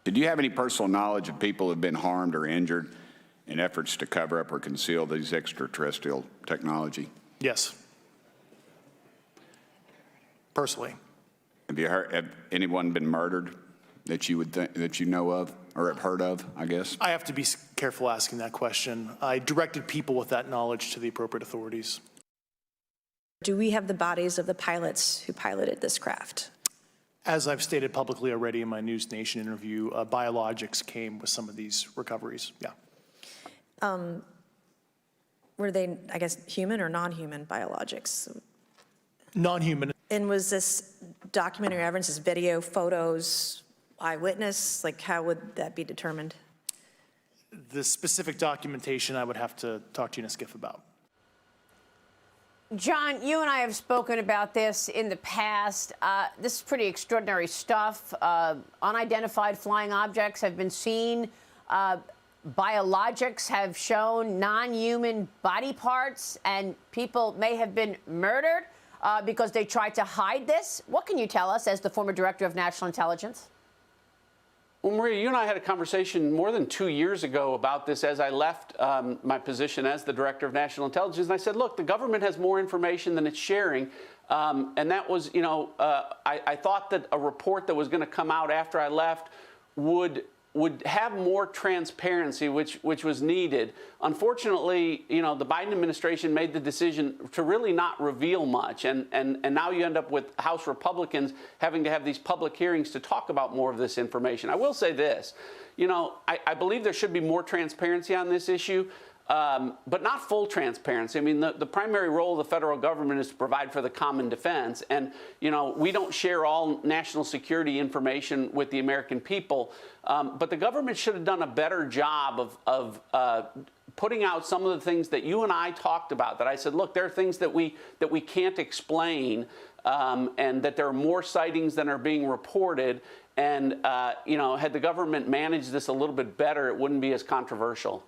Did you have any personal knowledge of people who have been harmed or injured in efforts to cover up or conceal these extraterrestrial technology? Yes. Personally. Have anyone been murdered that you would that you know of or have heard of, I guess? I have to be careful asking that question. I directed people with that knowledge to the appropriate authorities. Do we have the bodies of the pilots who piloted this craft? As I've stated publicly already in my News Nation interview, biologics came with some of these recoveries. Yeah. Were they, I guess, human or non-human biologics? Non-human. And was this documentary evidence, this video, photos, eyewitness? Like, how would that be determined? The specific documentation I would have to talk to you in a skiff about. John, you and I have spoken about this in the past. This is pretty extraordinary stuff. Unidentified flying objects have been seen. Biologics have shown non-human body parts, and people may have been murdered because they tried to hide this. What can you tell us as the former director of national intelligence? Well, Maria, you and I had a conversation more than 2 years ago about this as I left my position as the director of national intelligence. And I said, look, the government has more information than it's sharing. And that was, you know, I thought that a report that was going to come out after I left would have more transparency, which was needed. Unfortunately, you know, the Biden administration made the decision to really not reveal much. And now you end up with House Republicans having to have these public hearings to talk about more of this information. I will say this, you know, I believe there should be more transparency on this issue. But not full transparency. I mean, the primary role of the federal government is to provide for the common defense. And, you know, we don't share all national security information with the American people. But the government should have done a better job of putting out some of the things that you and I talked about, that I said, look, there are things that we can't explain, and that there are more sightings than are being reported. And, you know, had the government managed this a little bit better, it wouldn't be as controversial.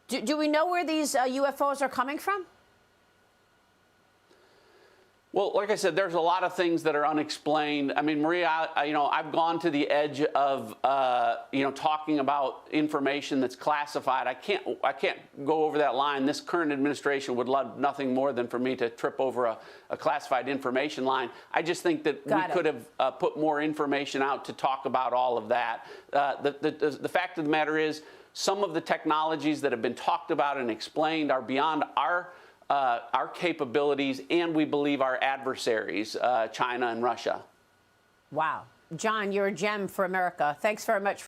Do we know where these UFOs are coming from? Well, like I said, there's a lot of things that are unexplained. I mean, Maria, you know, I've gone to the edge of, you know, talking about information that's classified. I can't go over that line. This current administration would love nothing more than for me to trip over a classified information line. I just think that we could have put more information out to talk about all of that. The fact of the matter is, some of the technologies that have been talked about and explained are beyond our capabilities, and we believe our adversaries, China and Russia. Wow. John, you're a gem for America. Thanks very much.